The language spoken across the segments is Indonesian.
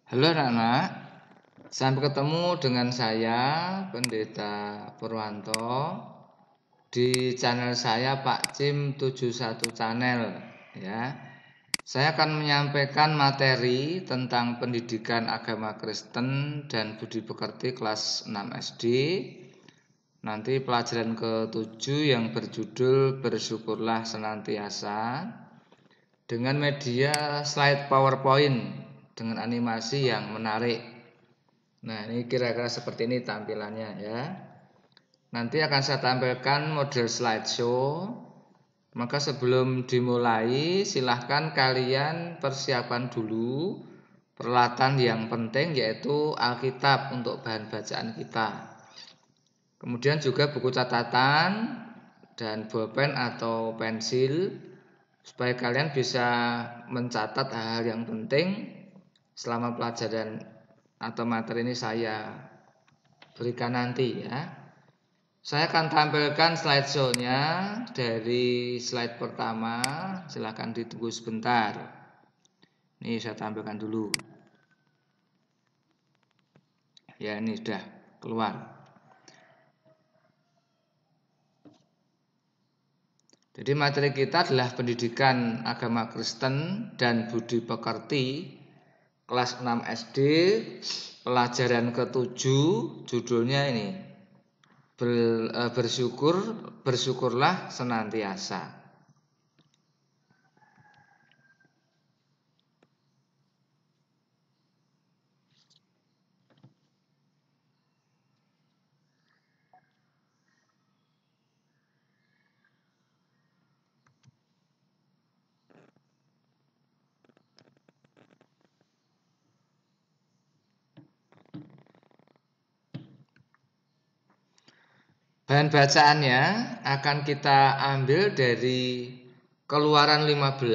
Halo anak-anak, sampai ketemu dengan saya Pendeta Purwanto di channel saya Pak Cim 71 Channel ya. Saya akan menyampaikan materi tentang pendidikan agama Kristen dan budi pekerti kelas 6 SD. Nanti pelajaran ke-7 yang berjudul Bersyukurlah Senantiasa dengan media slide PowerPoint dengan animasi yang menarik. Nah, ini kira-kira seperti ini tampilannya ya. Nanti akan saya tampilkan model slideshow. Maka sebelum dimulai, silahkan kalian persiapkan dulu peralatan yang penting, yaitu Alkitab untuk bahan bacaan kita. Kemudian juga buku catatan dan bolpen atau pensil, supaya kalian bisa mencatat hal-hal yang penting selama pelajaran atau materi ini saya berikan nanti ya. Saya akan tampilkan slideshow-nya dari slide pertama. Silahkan ditunggu sebentar. Ini saya tampilkan dulu. Ya, ini sudah keluar. Jadi materi kita adalah pendidikan agama Kristen dan budi pekerti kelas 6 SD, pelajaran ke-7, judulnya ini bersyukurlah senantiasa. Bahan bacaannya akan kita ambil dari Keluaran 15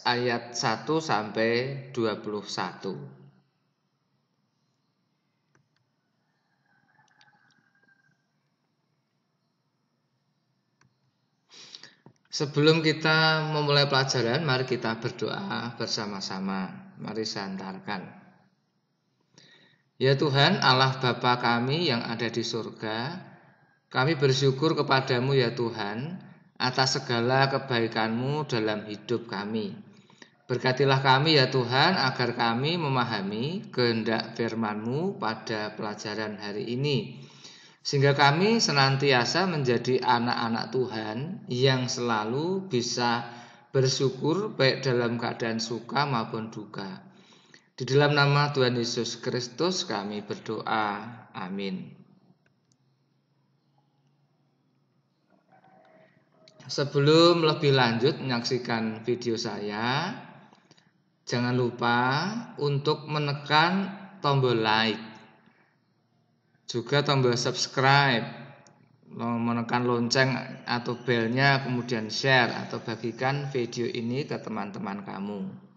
ayat 1 sampai 21. Sebelum kita memulai pelajaran, mari kita berdoa bersama-sama. Mari saya antarkan. Ya Tuhan, Allah Bapa kami yang ada di surga, kami bersyukur kepadamu ya Tuhan atas segala kebaikan-Mu dalam hidup kami. Berkatilah kami ya Tuhan agar kami memahami kehendak firman-Mu pada pelajaran hari ini. Sehingga kami senantiasa menjadi anak-anak Tuhan yang selalu bisa bersyukur baik dalam keadaan suka maupun duka. Di dalam nama Tuhan Yesus Kristus kami berdoa. Amin. Sebelum lebih lanjut menyaksikan video saya, jangan lupa untuk menekan tombol like, juga tombol subscribe, menekan lonceng atau belnya, kemudian share atau bagikan video ini ke teman-teman kamu.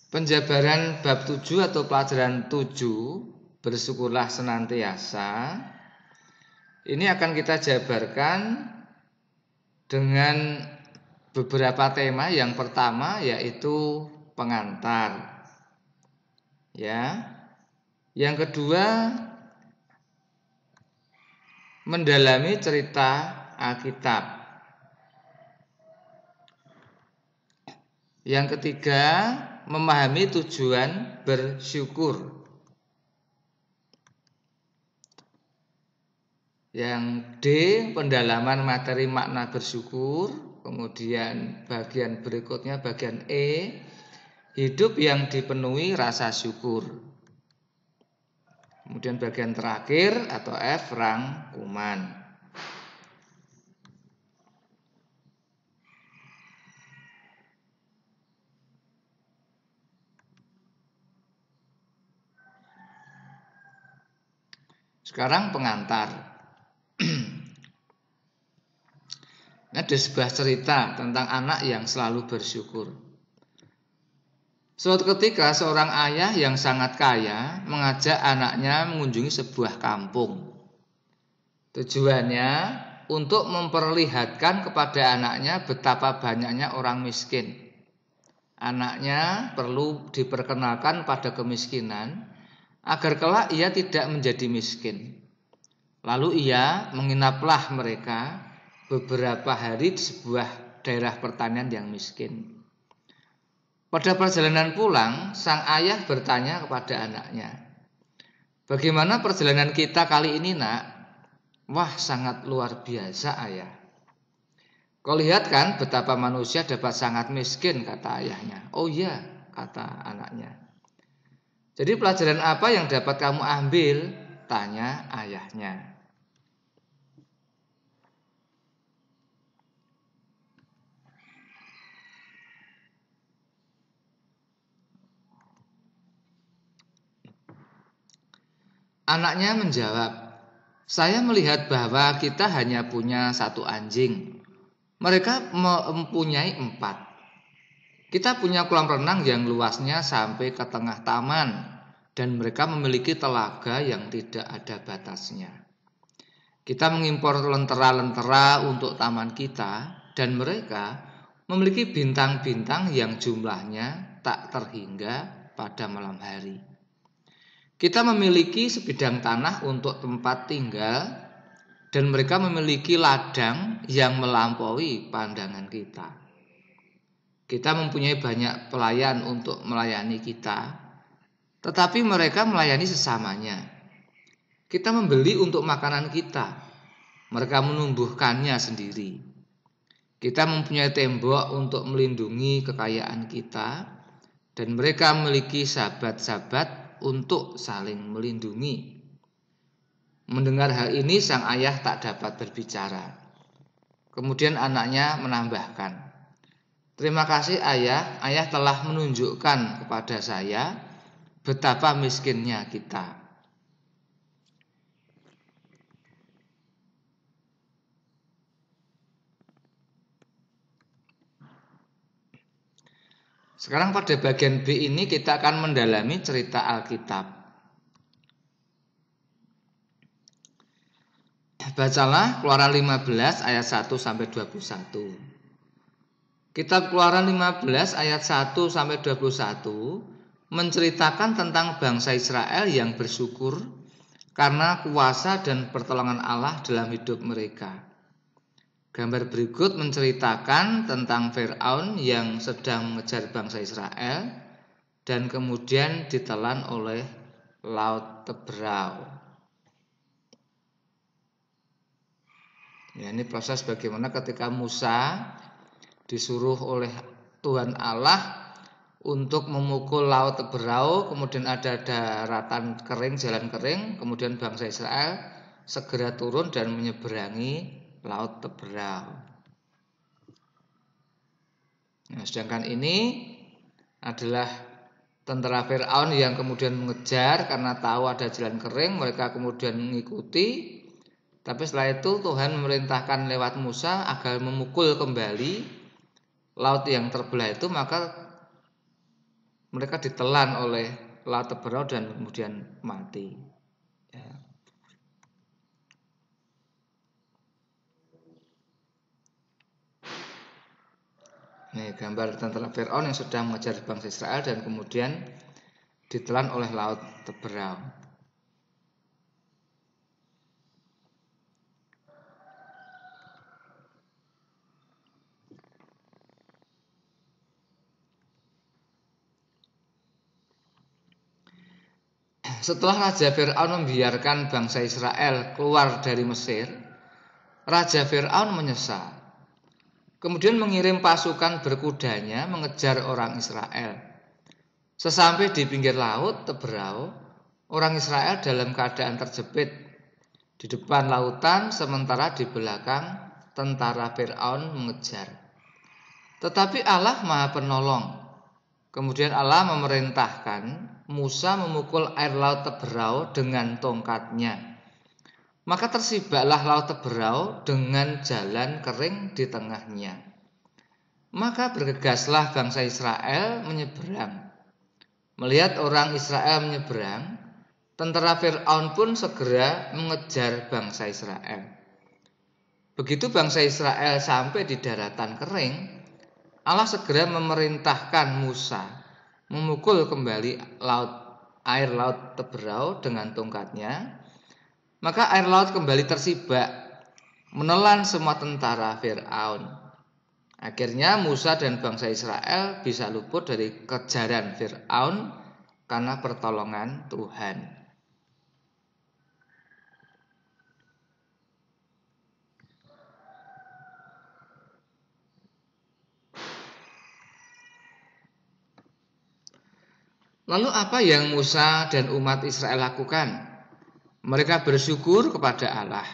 Penjabaran bab 7 atau pelajaran 7, bersyukurlah senantiasa. Ini akan kita jabarkan dengan beberapa tema. Yang pertama yaitu pengantar. Ya. Yang kedua, mendalami cerita Alkitab. Yang ketiga, memahami tujuan bersyukur. Yang D, pendalaman materi makna bersyukur. Kemudian bagian berikutnya, bagian E, hidup yang dipenuhi rasa syukur. Kemudian bagian terakhir atau F, rangkuman. Sekarang pengantar. Ada sebuah cerita tentang anak yang selalu bersyukur. Suatu ketika seorang ayah yang sangat kaya mengajak anaknya mengunjungi sebuah kampung. Tujuannya untuk memperlihatkan kepada anaknya betapa banyaknya orang miskin. Anaknya perlu diperkenalkan pada kemiskinan agar kelak ia tidak menjadi miskin. Lalu ia menginaplah mereka beberapa hari di sebuah daerah pertanian yang miskin. Pada perjalanan pulang, sang ayah bertanya kepada anaknya, "Bagaimana perjalanan kita kali ini, Nak?" "Wah, sangat luar biasa, Ayah. Kau lihat kan betapa manusia dapat sangat miskin," kata ayahnya. "Oh iya," kata anaknya. "Jadi pelajaran apa yang dapat kamu ambil?" tanya ayahnya. Anaknya menjawab, "Saya melihat bahwa kita hanya punya satu anjing. Mereka mempunyai 4. Kita punya kolam renang yang luasnya sampai ke tengah taman, dan mereka memiliki telaga yang tidak ada batasnya. Kita mengimpor lentera-lentera untuk taman kita, dan mereka memiliki bintang-bintang yang jumlahnya tak terhingga pada malam hari. Kita memiliki sebidang tanah untuk tempat tinggal, dan mereka memiliki ladang yang melampaui pandangan kita. Kita mempunyai banyak pelayan untuk melayani kita, tetapi mereka melayani sesamanya. Kita membeli untuk makanan kita, mereka menumbuhkannya sendiri. Kita mempunyai tembok untuk melindungi kekayaan kita, dan mereka memiliki sahabat-sahabat untuk saling melindungi." Mendengar hal ini, sang ayah tak dapat berbicara. Kemudian anaknya menambahkan, "Terima kasih ayah, ayah telah menunjukkan kepada saya betapa miskinnya kita." Sekarang pada bagian B ini kita akan mendalami cerita Alkitab. Bacalah Keluaran 15 ayat 1 sampai 21. Kitab Keluaran 15 ayat 1 sampai 21 menceritakan tentang bangsa Israel yang bersyukur karena kuasa dan pertolongan Allah dalam hidup mereka. Gambar berikut menceritakan tentang Firaun yang sedang mengejar bangsa Israel dan kemudian ditelan oleh Laut Teberau. Ya, ini proses bagaimana ketika Musa disuruh oleh Tuhan Allah untuk memukul Laut Teberau, kemudian ada daratan kering, jalan kering, kemudian bangsa Israel segera turun dan menyeberangi Laut Teberau. Nah, sedangkan ini adalah tentara Firaun yang kemudian mengejar karena tahu ada jalan kering, mereka kemudian mengikuti. Tapi setelah itu Tuhan memerintahkan lewat Musa agar memukul kembali laut yang terbelah itu, maka mereka ditelan oleh Laut Teberau dan kemudian mati. Ya. Ini gambar tentara Firaun yang sedang mengejar bangsa Israel dan kemudian ditelan oleh Laut Teberau. Setelah Raja Firaun membiarkan bangsa Israel keluar dari Mesir, Raja Firaun menyesal. Kemudian mengirim pasukan berkudanya mengejar orang Israel. Sesampai di pinggir Laut Teberau, orang Israel dalam keadaan terjepit di depan lautan, sementara di belakang tentara Firaun mengejar. Tetapi Allah Maha Penolong. Kemudian Allah memerintahkan Musa memukul air Laut Teberau dengan tongkatnya. Maka tersibaklah Laut Teberau dengan jalan kering di tengahnya. Maka bergegaslah bangsa Israel menyeberang. Melihat orang Israel menyeberang, Tentara Fir'aun pun segera mengejar bangsa Israel. Begitu bangsa Israel sampai di daratan kering, Allah segera memerintahkan Musa memukul kembali air laut Teberau dengan tongkatnya. Maka air laut kembali tersibak, menelan semua tentara Fir'aun. Akhirnya Musa dan bangsa Israel bisa luput dari kejaran Fir'aun karena pertolongan Tuhan. Lalu apa yang Musa dan umat Israel lakukan? Mereka bersyukur kepada Allah.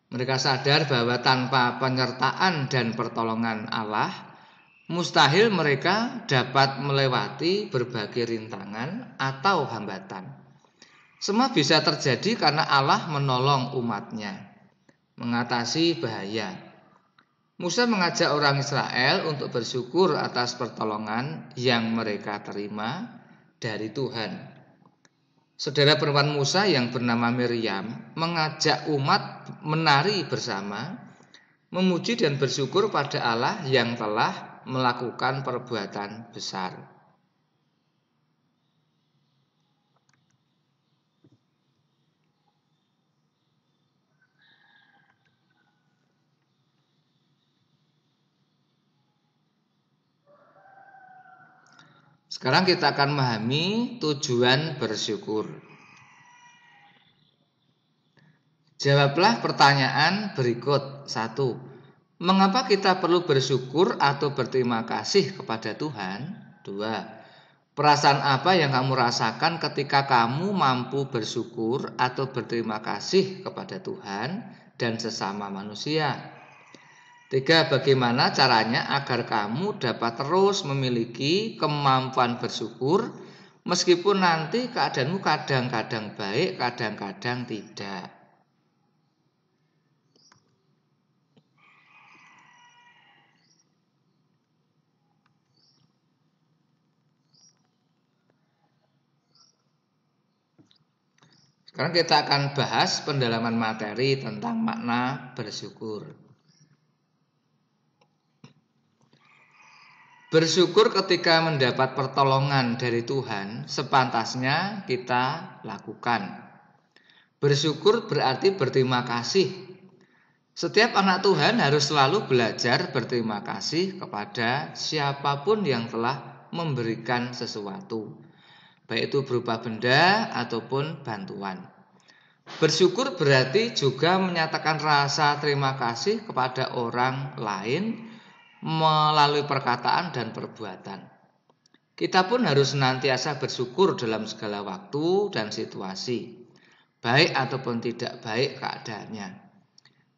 Mereka sadar bahwa tanpa penyertaan dan pertolongan Allah, mustahil mereka dapat melewati berbagai rintangan atau hambatan. Semua bisa terjadi karena Allah menolong umatnya mengatasi bahaya. Musa mengajak orang Israel untuk bersyukur atas pertolongan yang mereka terima dari Tuhan. Saudara perempuan Musa yang bernama Miriam mengajak umat menari bersama, memuji dan bersyukur pada Allah yang telah melakukan perbuatan besar. Sekarang kita akan memahami tujuan bersyukur. Jawablah pertanyaan berikut. 1. Mengapa kita perlu bersyukur atau berterima kasih kepada Tuhan? 2. Perasaan apa yang kamu rasakan ketika kamu mampu bersyukur atau berterima kasih kepada Tuhan dan sesama manusia? 3. Bagaimana caranya agar kamu dapat terus memiliki kemampuan bersyukur meskipun nanti keadaanmu kadang-kadang baik, kadang-kadang tidak. Sekarang kita akan bahas pendalaman materi tentang makna bersyukur. Bersyukur ketika mendapat pertolongan dari Tuhan sepantasnya kita lakukan. Bersyukur berarti berterima kasih. Setiap anak Tuhan harus selalu belajar berterima kasih kepada siapapun yang telah memberikan sesuatu, baik itu berupa benda ataupun bantuan. Bersyukur berarti juga menyatakan rasa terima kasih kepada orang lain melalui perkataan dan perbuatan. Kita pun harus senantiasa bersyukur dalam segala waktu dan situasi, baik ataupun tidak baik keadaannya.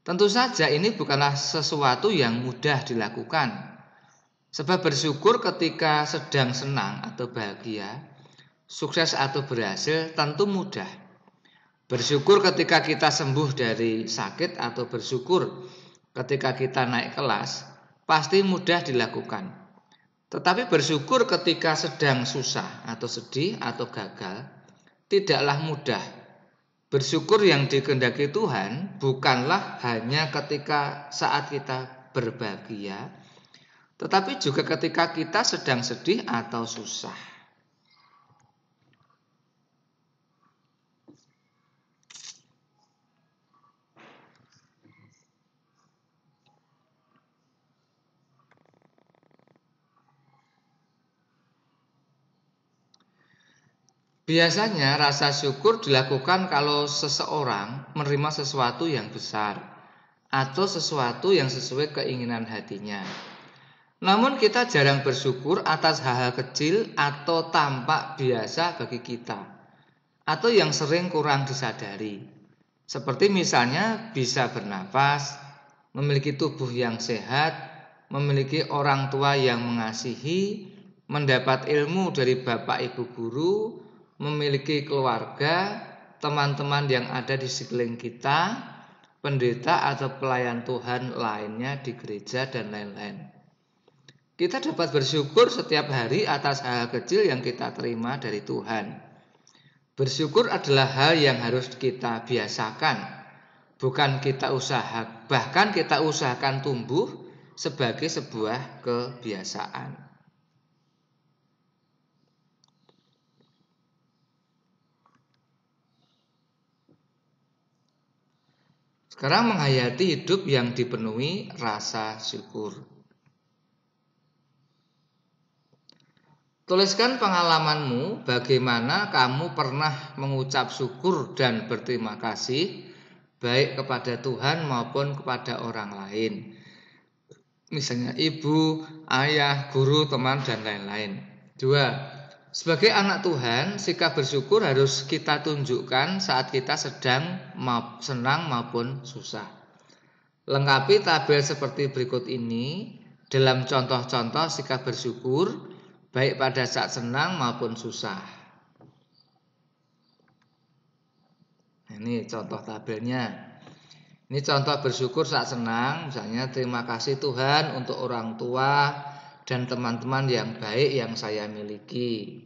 Tentu saja ini bukanlah sesuatu yang mudah dilakukan, sebab bersyukur ketika sedang senang atau bahagia, sukses atau berhasil tentu mudah. Bersyukur ketika kita sembuh dari sakit atau bersyukur ketika kita naik kelas pasti mudah dilakukan. Tetapi bersyukur ketika sedang susah atau sedih atau gagal tidaklah mudah. Bersyukur yang dikehendaki Tuhan bukanlah hanya ketika saat kita berbahagia, tetapi juga ketika kita sedang sedih atau susah. Biasanya rasa syukur dilakukan kalau seseorang menerima sesuatu yang besar atau sesuatu yang sesuai keinginan hatinya. Namun kita jarang bersyukur atas hal-hal kecil atau tampak biasa bagi kita, atau yang sering kurang disadari. Seperti misalnya bisa bernapas, memiliki tubuh yang sehat, memiliki orang tua yang mengasihi, mendapat ilmu dari bapak ibu guru, memiliki keluarga, teman-teman yang ada di sekeliling kita, pendeta atau pelayan Tuhan lainnya di gereja dan lain-lain. Kita dapat bersyukur setiap hari atas hal kecil yang kita terima dari Tuhan. Bersyukur adalah hal yang harus kita biasakan, bukan kita bahkan kita usahakan tumbuh sebagai sebuah kebiasaan. Sekarang menghayati hidup yang dipenuhi rasa syukur. Tuliskan pengalamanmu bagaimana kamu pernah mengucap syukur dan berterima kasih baik kepada Tuhan maupun kepada orang lain. Misalnya ibu, ayah, guru, teman, dan lain-lain. 2. Sebagai anak Tuhan, sikap bersyukur harus kita tunjukkan saat kita sedang senang maupun susah. Lengkapi tabel seperti berikut ini dalam contoh-contoh sikap bersyukur, baik pada saat senang maupun susah. Ini contoh tabelnya. Ini contoh bersyukur saat senang, misalnya terima kasih Tuhan untuk orang tua dan teman-teman yang baik yang saya miliki.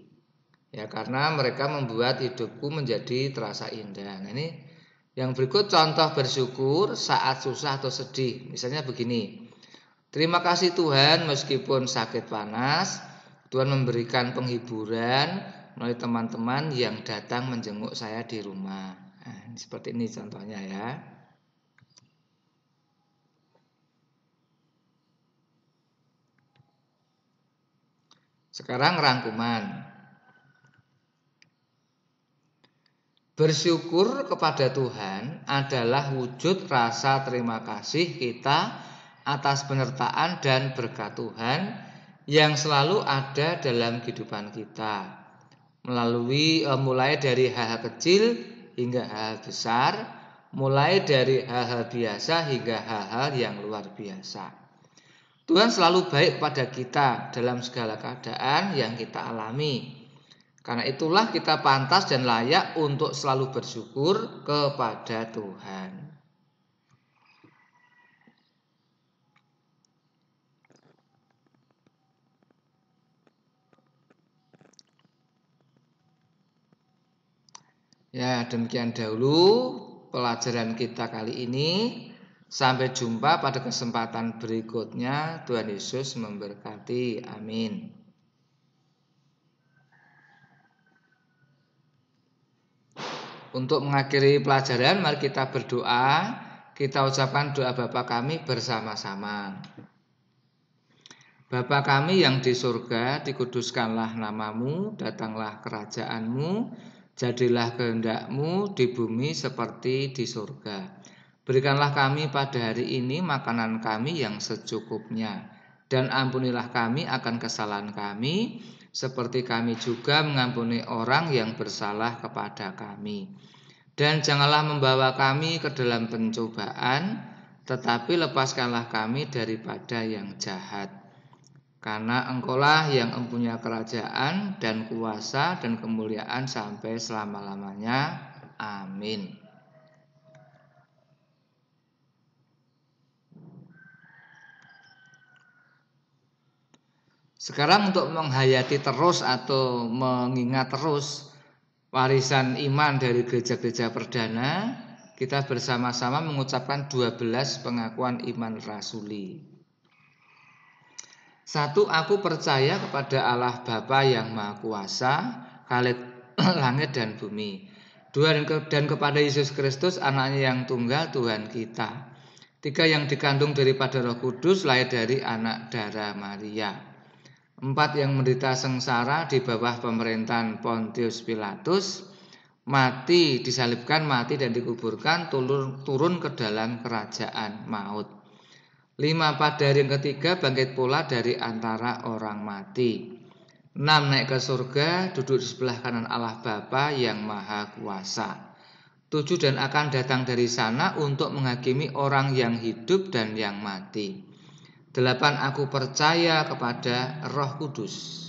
Ya, karena mereka membuat hidupku menjadi terasa indah. Nah, ini yang berikut contoh bersyukur saat susah atau sedih. Misalnya begini. Terima kasih Tuhan meskipun sakit panas, Tuhan memberikan penghiburan melalui teman-teman yang datang menjenguk saya di rumah. Nah, seperti ini contohnya ya. Sekarang rangkuman. Bersyukur kepada Tuhan adalah wujud rasa terima kasih kita atas penyertaan dan berkat Tuhan yang selalu ada dalam kehidupan kita. Mulai dari hal-hal kecil hingga hal besar, mulai dari hal-hal biasa hingga hal-hal yang luar biasa. Tuhan selalu baik kepada kita dalam segala keadaan yang kita alami. Karena itulah kita pantas dan layak untuk selalu bersyukur kepada Tuhan. Ya, demikian dahulu pelajaran kita kali ini. Sampai jumpa pada kesempatan berikutnya. Tuhan Yesus memberkati. Amin. Untuk mengakhiri pelajaran, mari kita berdoa. Kita ucapkan doa Bapa kami bersama-sama. Bapa kami yang di surga, dikuduskanlah namamu, datanglah kerajaanmu, jadilah kehendak-Mu di bumi seperti di surga. Berikanlah kami pada hari ini makanan kami yang secukupnya, dan ampunilah kami akan kesalahan kami, seperti kami juga mengampuni orang yang bersalah kepada kami. Dan janganlah membawa kami ke dalam pencobaan, tetapi lepaskanlah kami daripada yang jahat. Karena Engkaulah yang mempunyai kerajaan dan kuasa dan kemuliaan sampai selama-lamanya. Amin. Sekarang untuk menghayati terus atau mengingat terus warisan iman dari gereja-gereja perdana, kita bersama-sama mengucapkan 12 pengakuan iman rasuli. 1. Aku percaya kepada Allah Bapa yang Maha Kuasa, Khalik langit dan bumi. 2. Dan kepada Yesus Kristus, Anaknya yang tunggal, Tuhan kita. 3. Yang dikandung daripada Roh Kudus, lahir dari anak darah Maria. 4. Yang menderita sengsara di bawah pemerintahan Pontius Pilatus, disalibkan, mati dan dikuburkan, turun ke dalam kerajaan maut. 5. Pada hari yang ketiga bangkit pula dari antara orang mati. 6. Naik ke surga, duduk di sebelah kanan Allah Bapa yang Maha Kuasa. 7. Dan akan datang dari sana untuk menghakimi orang yang hidup dan yang mati. 8. Aku percaya kepada Roh Kudus.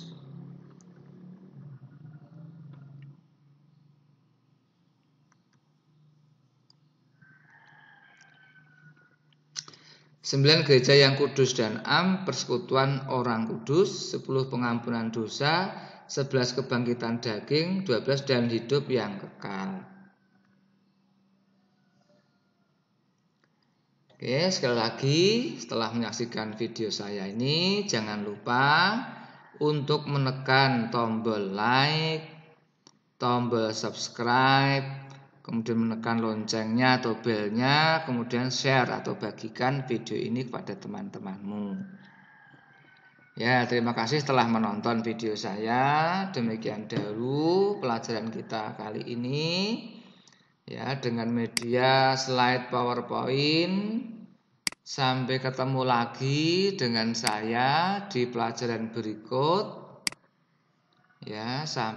9. Gereja yang kudus dan am, persekutuan orang kudus. 10. Pengampunan dosa. 11 kebangkitan daging, 12 dan hidup yang kekal. Oke, sekali lagi setelah menyaksikan video saya ini, jangan lupa untuk menekan tombol like, tombol subscribe, kemudian menekan loncengnya atau belnya, kemudian share atau bagikan video ini kepada teman-temanmu. Ya, terima kasih telah menonton video saya. Demikian dahulu pelajaran kita kali ini. Ya, dengan media slide PowerPoint. Sampai ketemu lagi dengan saya di pelajaran berikut. Ya, sampai